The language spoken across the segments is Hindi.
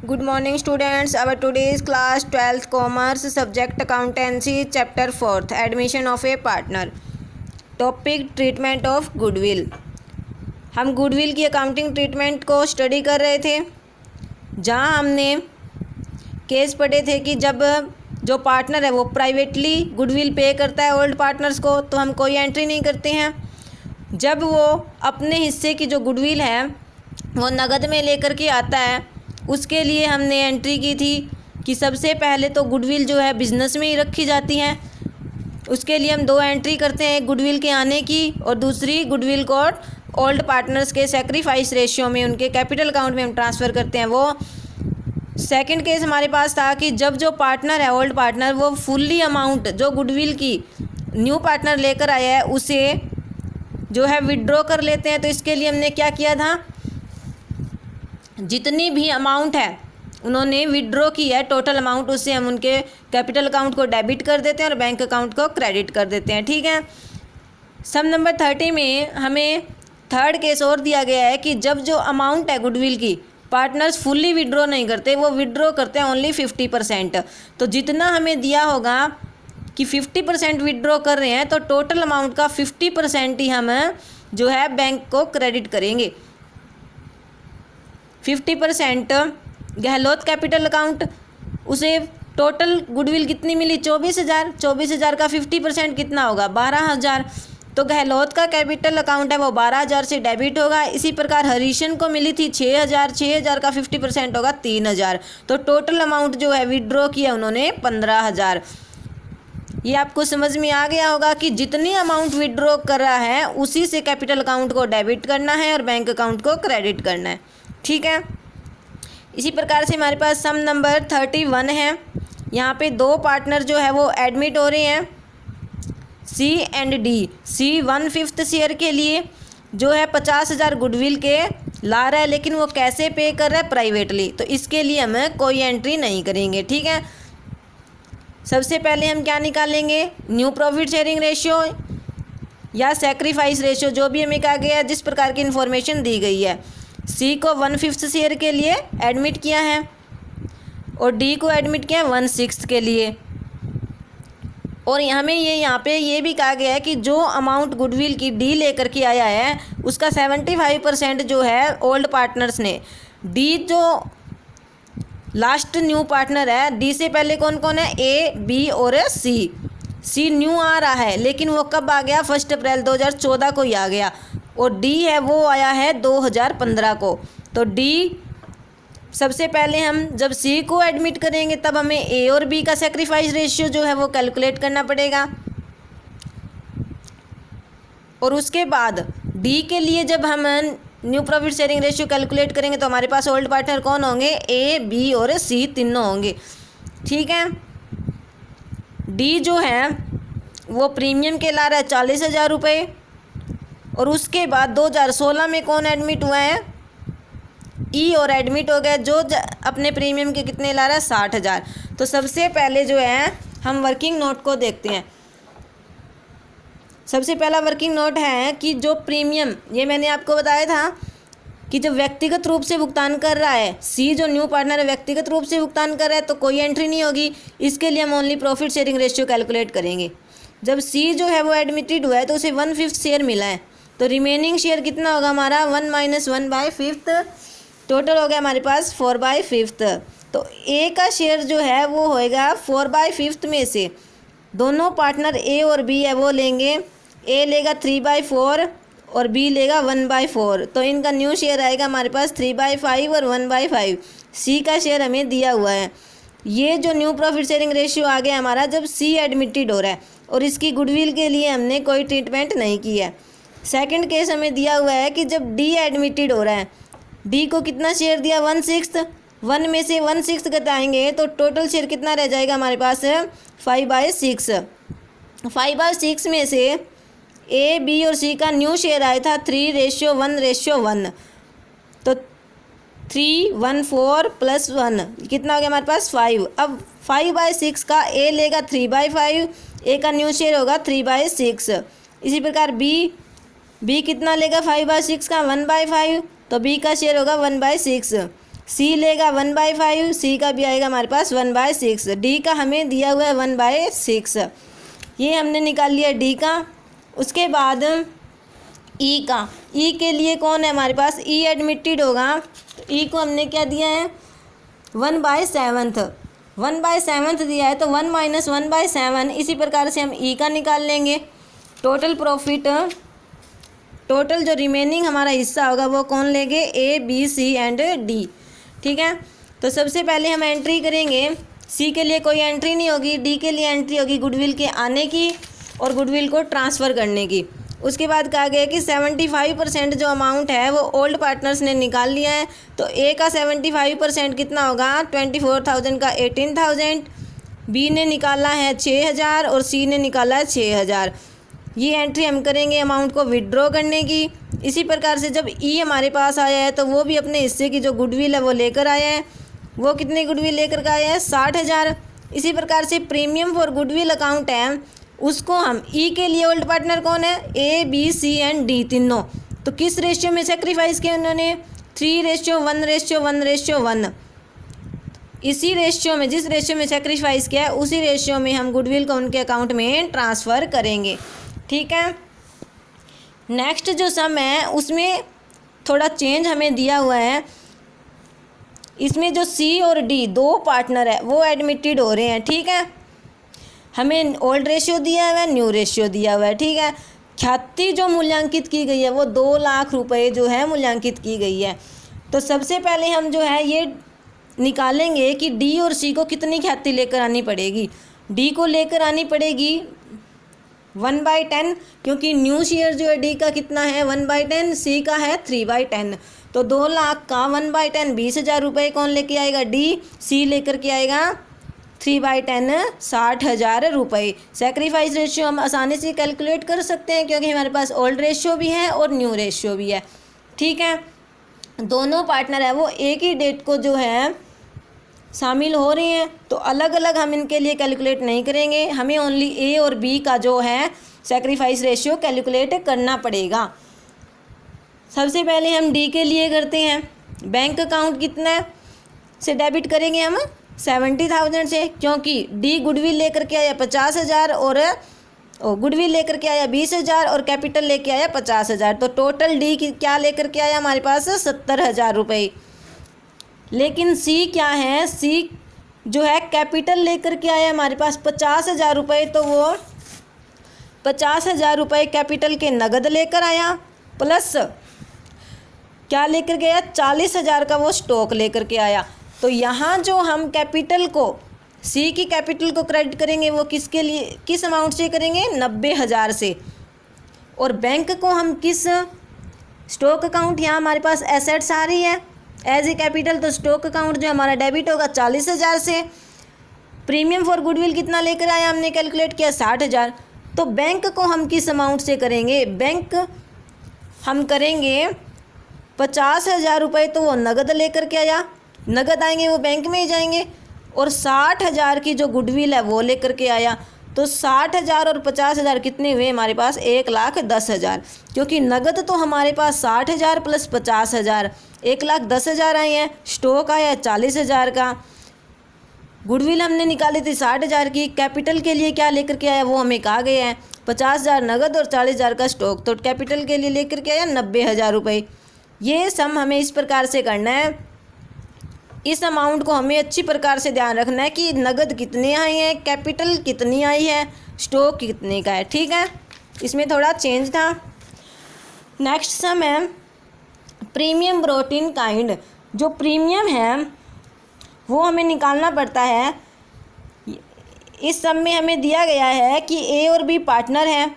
Good morning students. Our today's class 12th commerce subject accountancy chapter 4th admission of a partner. Topic treatment of goodwill. हम गुडविल की अकाउंटिंग ट्रीटमेंट को स्टडी कर रहे थे, जहां हमने केस पढ़े थे कि जब जो पार्टनर है वो प्राइवेटली गुडविल पे करता है ओल्ड पार्टनर्स को तो हम कोई एंट्री नहीं करते हैं। जब वो अपने हिस्से की जो गुडविल है वो नगद में लेकर के आता है उसके लिए हमने एंट्री की थी कि सबसे पहले तो गुडविल जो है बिज़नेस में ही रखी जाती हैं। उसके लिए हम दो एंट्री करते हैं, एक गुडविल के आने की और दूसरी गुडविल को ओल्ड पार्टनर्स के सेक्रीफाइस रेशियो में उनके कैपिटल अकाउंट में हम ट्रांसफ़र करते हैं। वो सेकंड केस हमारे पास था कि जब जो पार्टनर है ओल्ड पार्टनर वो फुल्ली अमाउंट जो गुडविल की न्यू पार्टनर लेकर आया है उसे जो है विड्रॉ कर लेते हैं। तो इसके लिए हमने क्या किया था, जितनी भी अमाउंट है उन्होंने विड्रॉ की है टोटल अमाउंट उससे हम उनके कैपिटल अकाउंट को डेबिट कर देते हैं और बैंक अकाउंट को क्रेडिट कर देते हैं। ठीक है। सम नंबर 30 में हमें थर्ड केस और दिया गया है कि जब जो अमाउंट है गुडविल की पार्टनर्स फुल्ली विड्रॉ नहीं करते, वो विड्रॉ करते हैं ओनली 50%। तो जितना हमें दिया होगा कि 50% विड्रॉ कर रहे हैं तो टोटल अमाउंट का 50% ही हम जो है बैंक को क्रेडिट करेंगे। 50% गहलोत कैपिटल अकाउंट, उसे टोटल गुडविल कितनी मिली 24,000 का 50% कितना होगा 12,000। तो गहलोत का कैपिटल अकाउंट है वो 12,000 से डेबिट होगा। इसी प्रकार हरीशन को मिली थी 6,000 का 50% होगा 3,000। तो टोटल अमाउंट जो है विड्रॉ किया उन्होंने 15,000। ये आपको समझ में आ गया होगा कि जितनी अमाउंट विड्रॉ कर रहा है उसी से कैपिटल अकाउंट को डेबिट करना है और बैंक अकाउंट को क्रेडिट करना है। ठीक है। इसी प्रकार से हमारे पास सम नंबर 31 है। यहाँ पे दो पार्टनर जो है वो एडमिट हो रहे हैं, सी एंड डी। सी 1/5 शेयर के लिए जो है 50,000 गुडविल के ला रहा है, लेकिन वो कैसे पे कर रहा है प्राइवेटली, तो इसके लिए हम कोई एंट्री नहीं करेंगे। ठीक है। सबसे पहले हम क्या निकालेंगे, न्यू प्रॉफिट शेयरिंग रेशियो या सेक्रीफाइस रेशियो, जो भी हमें कहा गया है, जिस प्रकार की इन्फॉर्मेशन दी गई है। सी को 1/5 शेयर के लिए एडमिट किया है और डी को एडमिट किया है 1/6 के लिए। और हमें यहाँ पे ये भी कहा गया है कि जो अमाउंट गुडविल की डी लेकर के आया है उसका 75% जो है ओल्ड पार्टनर्स ने, डी जो लास्ट न्यू पार्टनर है, डी से पहले कौन कौन है, ए, बी और सी। सी न्यू आ रहा है लेकिन वो कब आ गया, 1 अप्रैल 2014 को ही आ गया, और डी है वो आया है 2015 को। तो डी सबसे पहले हम जब सी को एडमिट करेंगे तब हमें ए और बी का सेक्रीफाइस रेशियो जो है वो कैलकुलेट करना पड़ेगा। और उसके बाद डी के लिए जब हम new profit sharing ratio calculate करेंगे तो हमारे पास ओल्ड पार्टनर कौन होंगे, ए, बी और सी तीनों होंगे। ठीक है। डी जो है वो प्रीमियम के ला रहा है 40,000 रुपये, और उसके बाद 2016 में कौन एडमिट हुआ है, ई और एडमिट हो गया जो अपने प्रीमियम के कितने ला रहा है 60,000। तो सबसे पहले जो है हम वर्किंग नोट को देखते हैं। सबसे पहला वर्किंग नोट है कि जो प्रीमियम, ये मैंने आपको बताया था कि जब व्यक्तिगत रूप से भुगतान कर रहा है, सी जो न्यू पार्टनर है व्यक्तिगत रूप से भुगतान कर रहा है तो कोई एंट्री नहीं होगी। इसके लिए हम only profit sharing ratio calculate करेंगे। जब सी जो है वो एडमिटेड हुआ है तो उसे 1/5 शेयर मिला है, तो रिमेनिंग शेयर कितना होगा हमारा 1 - 1/5, टोटल हो गया हमारे पास 4/5। तो ए का शेयर जो है वो होएगा 4/5 में से दोनों पार्टनर ए और बी है वो लेंगे, ए लेगा 3/4 और बी लेगा 1/4। तो इनका न्यू शेयर आएगा हमारे पास 3/5 और 1/5। सी का शेयर हमें दिया हुआ है। ये जो न्यू प्रॉफिट शेयरिंग रेशियो आ गया हमारा जब सी एडमिटेड हो रहा है और इसकी गुडविल के लिए हमने कोई ट्रीटमेंट नहीं की है। सेकंड केस हमें दिया हुआ है कि जब डी एडमिटेड हो रहा है, डी को कितना शेयर दिया 1/6, 1 में से 1/6 घटाएंगे तो टोटल शेयर कितना रह जाएगा हमारे पास 5/6। 5/6 में से ए, बी और सी का न्यू शेयर आया था 3:1:1। तो 3, 1, 4 + 1 कितना हो गया हमारे पास 5। अब 5/6 का ए लेगा 3/5, ए का न्यू शेयर होगा 3/6। इसी प्रकार बी कितना लेगा 5/6 का 1/5, तो बी का शेयर होगा 1/6। सी लेगा 1/5, सी का भी आएगा हमारे पास 1/6, डी का हमें दिया हुआ है 1/6, ये हमने निकाल लिया डी का। उसके बाद ई का, ई के लिए कौन है हमारे पास, ई एडमिटेड होगा, तो ई को हमने क्या दिया है 1/7, 1/7 दिया है, तो 1 - 1/7, इसी प्रकार से हम ई का निकाल लेंगे। टोटल प्रॉफिट, टोटल जो रिमेनिंग हमारा हिस्सा होगा वो कौन लेंगे, A B C and D. ठीक है, तो सबसे पहले हम एंट्री करेंगे, सी के लिए कोई एंट्री नहीं होगी, डी के लिए एंट्री होगी गुडविल के आने की और गुडविल को ट्रांसफ़र करने की। उसके बाद कहा गया कि 75% जो अमाउंट है वो ओल्ड पार्टनर्स ने निकाल लिया है, तो ए का 75% कितना होगा, 24,000 का 18,000, बी ने निकाला है 6,000 और सी ने निकाला है 6,000। ये एंट्री हम करेंगे अमाउंट को विड्रॉ करने की। इसी प्रकार से जब ई हमारे पास आया है तो वो भी अपने हिस्से की जो गुडविल है वो लेकर आया है, वो कितनी गुडविल लेकर के आया है 60,000। इसी प्रकार से प्रीमियम फॉर गुडविल अकाउंट है, उसको हम ई के लिए ओल्ड पार्टनर कौन है, A B C and D तीनों, तो किस रेशियो में सेक्रीफाइस किया उन्होंने, 3:1:1:1। इसी रेशियो में, जिस रेशियो में सेक्रीफाइस किया है उसी रेशियो में हम गुडविल को उनके अकाउंट में ट्रांसफ़र करेंगे। ठीक है, नेक्स्ट जो सम है उसमें थोड़ा चेंज हमें दिया हुआ है, इसमें जो सी और डी दो पार्टनर है वो एडमिटेड हो रहे हैं। ठीक है, हमें ओल्ड रेशियो दिया हुआ है, न्यू रेशियो दिया हुआ है। ठीक है, ख्याति जो मूल्यांकित की गई है वो 2 लाख रुपए जो है मूल्यांकित की गई है। तो सबसे पहले हम जो है ये निकालेंगे कि डी और सी को कितनी ख्याति लेकर आनी पड़ेगी। डी को लेकर आनी पड़ेगी 1/10, क्योंकि न्यू शेयर जो है डी का कितना है 1/10, सी का है 3/10। तो 2 लाख का 1/10 20,000 रुपये कौन लेके आएगा, डी, सी लेकर के आएगा 3/10 60,000 रुपये। सेक्रीफाइस रेशियो हम आसानी से कैलकुलेट कर सकते हैं क्योंकि हमारे पास ओल्ड रेशियो भी है और न्यू रेशियो भी है। ठीक है, दोनों पार्टनर है वो एक ही डेट को जो है शामिल हो रहे हैं, तो अलग अलग हम इनके लिए कैलकुलेट नहीं करेंगे, हमें ओनली ए और बी का जो है सेक्रीफाइस रेशियो कैलकुलेट करना पड़ेगा। सबसे पहले हम डी के लिए करते हैं, बैंक अकाउंट कितना से डेबिट करेंगे हम 70,000 से, क्योंकि डी गुडविल लेकर के आया 50,000 और गुडविल लेकर के आया 20,000 और कैपिटल लेके आया 50,000, तो टोटल डी की क्या लेकर के आया हमारे पास 70,000 रुपये। लेकिन सी क्या है, सी जो है कैपिटल लेकर के आया हमारे पास 50,000 रुपये, तो वो 50,000 रुपये कैपिटल के नगद लेकर आया, प्लस क्या लेकर गया 40,000 का वो स्टॉक लेकर के आया। तो यहाँ जो हम कैपिटल को, सी की कैपिटल को क्रेडिट करेंगे वो किसके लिए, किस अमाउंट से करेंगे 90,000 से, और बैंक को हम किस, स्टॉक अकाउंट, यहाँ हमारे पास एसेट्स आ रही है एज ए कैपिटल, तो स्टॉक अकाउंट जो हमारा डेबिट होगा 40,000 से। प्रीमियम फॉर गुडविल कितना लेकर आया हमने कैलकुलेट किया 60,000। तो बैंक को हम किस अमाउंट से करेंगे, बैंक हम करेंगे 50,000 रुपये, तो वो नगद लेकर के आया, नगद आएंगे वो बैंक में ही जाएंगे, और 60,000 की जो गुडविल है वो लेकर के आया। तो 60,000 और 50,000 कितने हुए हमारे पास 1,10,000, क्योंकि नगद तो हमारे पास 60,000 प्लस 50,000 1,10,000 आए हैं, स्टॉक आया है 40,000 का, गुडविल हमने निकाली थी 60,000 की, कैपिटल के लिए क्या लेकर के आया वो हमें कहा गया है 50,000 नगद और 40,000 का स्टॉक, तो कैपिटल के लिए लेकर के आया 90,000 रुपये। ये सम हमें इस प्रकार से करना है, इस अमाउंट को हमें अच्छी प्रकार से ध्यान रखना है कि नगद कितने आए हैं, कैपिटल कितनी आई है, स्टॉक कितने का है। ठीक है, इसमें थोड़ा चेंज था। नेक्स्ट सम है प्रीमियम ब्रॉट इन काइंड। जो प्रीमियम है वो हमें निकालना पड़ता है। इस सम में हमें दिया गया है कि ए और बी पार्टनर हैं,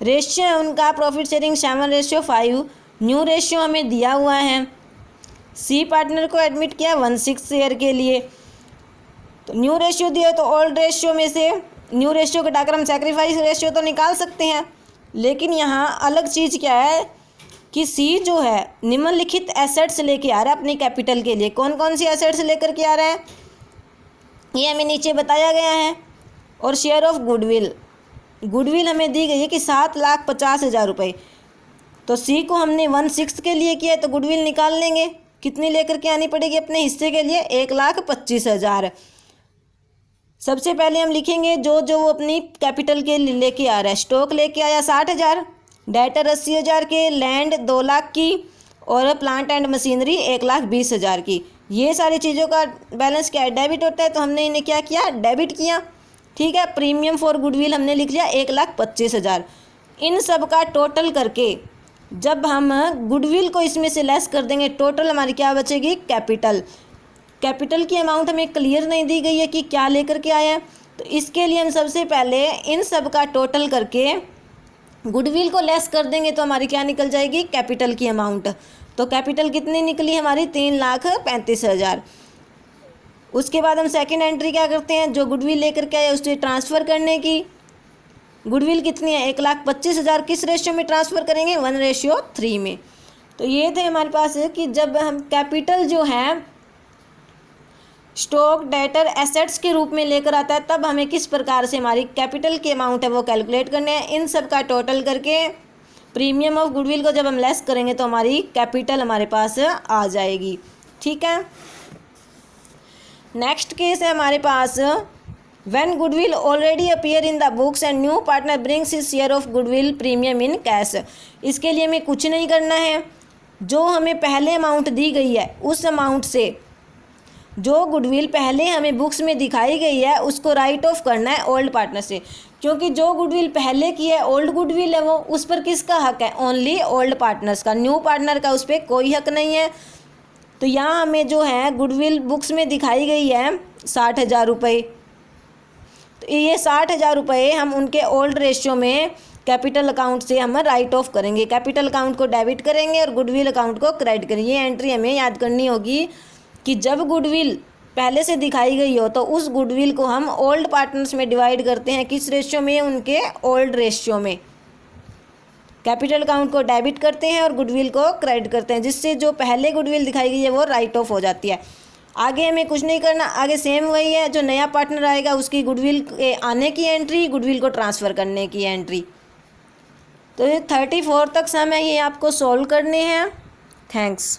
रेशियो है उनका प्रॉफिट शेयरिंग 7:5, न्यू रेशियो हमें दिया हुआ है। सी पार्टनर को एडमिट किया 1/6 शेयर के लिए, तो न्यू रेशियो दिया, तो ओल्ड रेशियो में से न्यू रेशियो घटाकर हम सेक्रीफाइस रेशियो तो निकाल सकते हैं, लेकिन यहाँ अलग चीज़ क्या है कि सी जो है निम्नलिखित एसेट्स लेके आ रहा है अपनी कैपिटल के लिए। कौन कौन सी एसेट्स लेकर के आ रहा है ये हमें नीचे बताया गया है। और शेयर ऑफ गुडविल, गुडविल हमें दी गई है कि 7,50,000 रुपये, तो सी को हमने 1/6 के लिए किया है, तो गुडविल निकाल लेंगे कितनी लेकर के आनी पड़ेगी अपने हिस्से के लिए? 1,25,000। सबसे पहले हम लिखेंगे जो जो वो अपनी कैपिटल के लेके आ रहा है। स्टॉक लेके आया 60,000, डेटर 80,000 के, लैंड 2 लाख की और प्लांट एंड मशीनरी 1,20,000 की। ये सारी चीज़ों का बैलेंस क्या है? डेबिट होता है, तो हमने इन्हें क्या किया? डेबिट किया। ठीक है, प्रीमियम फॉर गुडविल हमने लिख लिया 1,25,000। इन सब का टोटल करके जब हम गुडविल को इसमें से लेस कर देंगे, टोटल हमारी क्या बचेगी? कैपिटल। कैपिटल की अमाउंट हमें क्लियर नहीं दी गई है कि क्या लेकर के आए हैं, तो इसके लिए हम सबसे पहले इन सब का टोटल करके गुडविल को लेस कर देंगे तो हमारी क्या निकल जाएगी? कैपिटल की अमाउंट। तो कैपिटल कितनी निकली हमारी? 3,35,000। उसके बाद हम सेकंड एंट्री क्या करते हैं? जो गुडविल लेकर के आए उसे ट्रांसफ़र करने की। गुडविल कितनी है? 1,25,000। किस रेशियो में ट्रांसफ़र करेंगे? 1:3 में। तो ये थे हमारे पास कि जब हम कैपिटल जो है स्टॉक, डेटर, एसेट्स के रूप में लेकर आता है, तब हमें किस प्रकार से हमारी कैपिटल की अमाउंट है वो कैलकुलेट करने हैं। इन सब का टोटल करके प्रीमियम ऑफ गुडविल को जब हम लेस करेंगे तो हमारी कैपिटल हमारे पास आ जाएगी। ठीक है, नेक्स्ट केस है हमारे पास when goodwill already appear in the books and new partner brings his share of goodwill premium in cash. इसके लिए हमें कुछ नहीं करना है, जो हमें पहले अमाउंट दी गई है उस अमाउंट से जो गुडविल पहले हमें बुक्स में दिखाई गई है उसको राइट ऑफ करना है ओल्ड पार्टनर से, क्योंकि जो गुडविल पहले की है ओल्ड गुडविल है, वो उस पर किसका हक है? ओनली ओल्ड पार्टनर्स का। न्यू पार्टनर का उस पर कोई हक नहीं है। तो यहाँ हमें जो है गुडविल बुक्स में दिखाई गई है 60,000 रुपये, तो ये 60,000 रुपये हम उनके ओल्ड रेशियो में कैपिटल अकाउंट से हम राइट ऑफ करेंगे। कैपिटल अकाउंट को डेबिट करेंगे और गुडविल अकाउंट को क्रेडिट करेंगे। ये एंट्री हमें याद करनी होगी कि जब गुडविल पहले से दिखाई गई हो तो उस गुडविल को हम ओल्ड पार्टनर्स में डिवाइड करते हैं। किस रेशियो में? उनके ओल्ड रेशियो में। कैपिटल अकाउंट को डेबिट करते हैं और गुडविल को क्रेडिट करते हैं, जिससे जो पहले गुडविल दिखाई गई है वो राइट ऑफ हो जाती है। आगे हमें कुछ नहीं करना, आगे सेम वही है। जो नया पार्टनर आएगा उसकी गुडविल के आने की एंट्री, गुडविल को ट्रांसफ़र करने की एंट्री। तो ये 34 तक समय ये आपको सॉल्व करने हैं। थैंक्स।